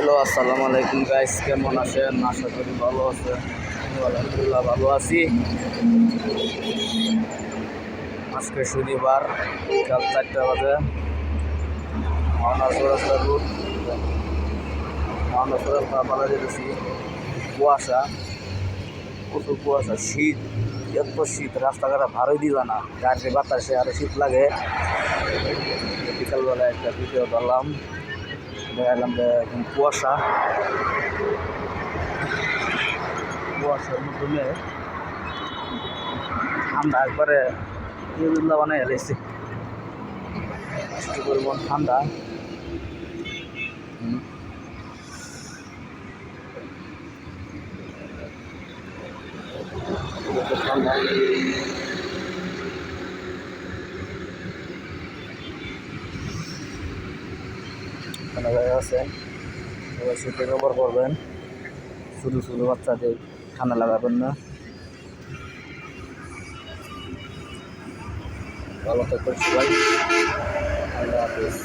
Hello, আসসালামু আলাইকুম guys, কেমন আছেন? আশা করি ভালো আছেন। আলহামদুলিল্লাহ ভালো আছি। আজকে শনিবার বিকাল 4টা বাজে। মাওনা চৌরাস্তা রোড, মাওনা চৌরাস্তা পালা যেতেছি। কুয়াশা, প্রচুর কুয়াশা, শীত, এত শীত, রাস্তাঘাটে ভালোই দিল না, গাড়ি বাতাসে আরো শীত লাগে। বিকালবেলা একটা ভিডিও করলাম, দেখালাম যে এখন কুয়াশার মাধ্যমে ঠান্ডা একবারে বানাই এলাইছে, পরিমাণ ঠান্ডা। ঠান্ডা আছে, সবাই শীতে ব্যবহার করবেন। ছোটো ছোটো বাচ্চাদের ঠান্ডা লাগাবেন না। ভালো থাকবেন সবাই, আল্লাহ হাফিজ।